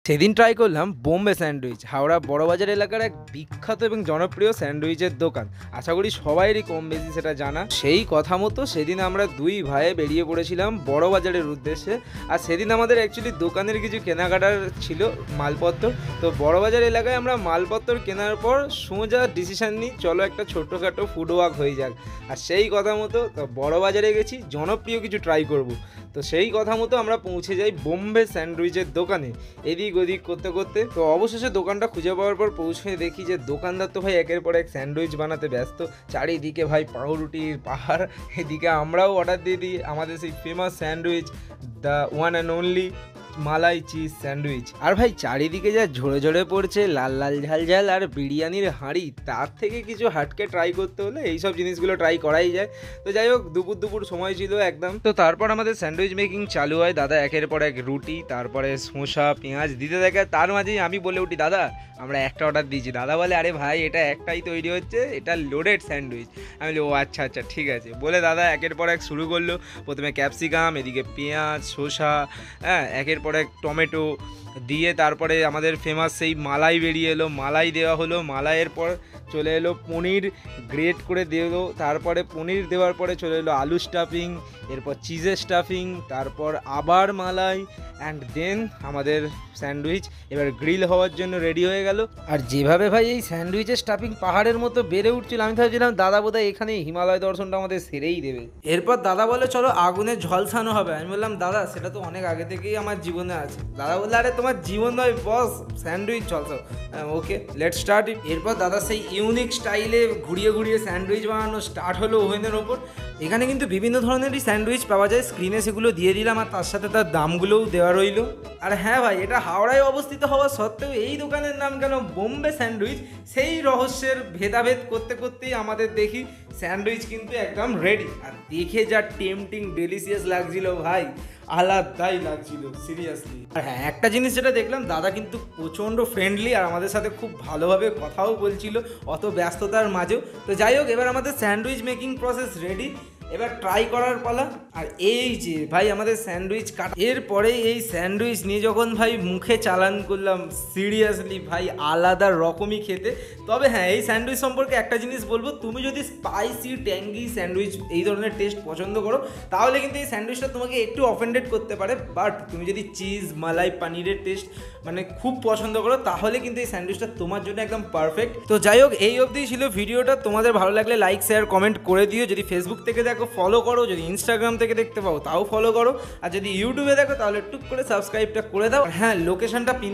সেদিন ট্রাই করলাম বোম্বে স্যান্ডউইচ, হাওড়া বড়বাজার এলাকার এক বিখ্যাত এবং জনপ্রিয় স্যান্ডউইচের দোকান। আশা করি সবাইরই কম বেশি সেটা জানা। সেই কথা মতো সেদিন আমরা দুই ভাইয়ে বেরিয়ে পড়েছিলাম বড়বাজারের উদ্দেশ্যে। আর সেদিন আমাদের অ্যাকচুয়ালি দোকানের কিছু কেনাকাটার ছিল, মালপত্র। তো বড়বাজার এলাকায় আমরা মালপত্র কেনার পর সোজা ডিসিশান নিই চলো একটা ছোটোখাটো ফুড ওয়াক হয়ে যাক। আর সেই কথা মতো তো বড়বাজারে গেছি, জনপ্রিয় কিছু ট্রাই করব। তো সেই কথা মতো আমরা পৌঁছে যাই বোম্বে স্যান্ডউইচের দোকানে। এদিক ওদিক করতে করতে তো অবশেষে দোকানটা খুঁজে পাওয়ার পর পৌঁছে দেখি যে দোকানদার তো ভাই একের পর এক স্যান্ডউইচ বানাতে ব্যস্ত। চারিদিকে ভাই পাউরুটির পাহাড়। এদিকে আমরাও অর্ডার দিয়ে দিই আমাদের সেই famous sandwich, the one and only malai cheese sandwich. আর ভাই চারিদিকে যা ঝরে ঝরে পড়ছে লাল লাল ঝাল ঝাল আর বিরিয়ানির হাঁড়ি, তার থেকে কিছু হাটকে ট্রাই করতে হলে এইসব জিনিসগুলো ট্রাই করাই যায়। তো যাই হোক, দুপুর সময় ছিল একদম। তো তারপর আমাদের স্যান্ডউইচ মেকিং চালু হয়। দাদা একের পর এক রুটি, তারপরে শসা পেঁয়াজ দিতে থাকে। তার মাঝেই আমি বলে উঠি, দাদা আমরা একটা অর্ডার দিয়েছি। দাদা বলে, আরে ভাই এটা একটাই তৈরি হচ্ছে, এটা লোডেড স্যান্ডউইচ। আমি বলি, ও আচ্ছা আচ্ছা ঠিক আছে। বলে দাদা একের পর এক শুরু করলো। প্রথমে ক্যাপসিকাম, এদিকে পেঁয়াজ, শসা, হ্যাঁ একের পর এক টমেটো দিয়ে তারপরে আমাদের ফেমাস সেই মালাই বেরিয়ে এলো। মালাই দেওয়া হলো, মালাইয়ের পর চলে এলো পনির গ্রেট করে দিলো। তারপরে পনির দেওয়ার পরে চলে এলো আলু স্টাফিং, এরপর চিজের স্টাফিং, তারপর আবার মালাই, অ্যান্ড দেন আমাদের স্যান্ডউইচ এবার গ্রিল হওয়ার জন্য রেডি হয়ে গেল। আর যেভাবে ভাই এই স্যান্ডউইচের স্টাফিং পাহাড়ের মতো বেড়ে উঠছিল, আমি ভাবছিলাম দাদা বোধহয় এখানে হিমালয় দর্শনটা আমাদের সেরেই দেবে। এরপর দাদা বলে চলো আগুনে ঝলসানো হবে। আমি বললাম, দাদা সেটা তো অনেক আগে থেকেই আমার জীবনে আছে। দাদা বললো, আরে তোমার জীবন নয় বস, স্যান্ডউইচ ঝলসাও। Okay let's start. এরপর দাদা সেই ইউনিক স্টাইলে ঘুরিয়ে ঘুরিয়ে স্যান্ডউইচ বানানো স্টার্ট হলো ওভেনের ওপর। এখানে কিন্তু বিভিন্ন ধরনেরই স্যান্ডউইচ পাওয়া যায়, স্ক্রিনে সেগুলো দিয়ে দিলাম আর তার সাথে তার দামগুলোও দেওয়া রইল। আর হ্যাঁ ভাই, এটা হাওড়ায় অবস্থিত হওয়া সত্ত্বেও এই দোকানের নাম কেন বোম্বে স্যান্ডউইচ, সেই রহস্যের ভেদাভেদ করতে করতেই আমাদের দেখি স্যান্ডউইচ কিন্তু একদম রেডি। আর দেখে যা টেম্পটিং ডেলিশিয়াস লাগছিল ভাই, আলাদাই লাগছিল সিরিয়াসলি। আর হ্যাঁ, একটা জিনিস যেটা দেখলাম, দাদা কিন্তু প্রচণ্ড ফ্রেন্ডলি আর আমাদের সাথে খুব ভালোভাবে কথাও বলছিল অত ব্যস্ততার মাঝেও। তো যাই হোক, এবার আমাদের স্যান্ডউইচ মেকিং প্রসেস রেডি, এবার ট্রাই করার পালা। আর এই যে ভাই আমাদের স্যান্ডউইচ কাটা, এরপরে এই স্যান্ডউইচ নিয়ে যখন ভাই মুখে চালান করলাম, সিরিয়াসলি ভাই আলাদা রকমই খেতে। তবে হ্যাঁ, এই স্যান্ডউইচ সম্পর্কে একটা জিনিস বলবো, তুমি যদি স্পাইসি ট্যাঙ্গি স্যান্ডউইচ এই ধরনের টেস্ট পছন্দ করো, তাহলে কিন্তু এই স্যান্ডউইচটা তোমাকে একটু অফেন্ডেড করতে পারে। বাট তুমি যদি চিজ মালাই পানিরের টেস্ট মানে খুব পছন্দ করো, তাহলে কিন্তু এই স্যান্ডউইচটা তোমার জন্য একদম পারফেক্ট। তো যাই হোক, এই অবধি ছিল ভিডিওটা। তোমাদের ভালো লাগলে লাইক শেয়ার কমেন্ট করে দিও। যদি ফেসবুক থেকে দেখো ফলো করো, যদি ইনস্টাগ্রাম থেকে দেখতে পাও তাও ফলো করো, আর যদি ইউটিউবে দেখো তাহলে টুক করে সাবস্ক্রাইবটা করে দাও। হ্যাঁ, লোকেশনটা পিন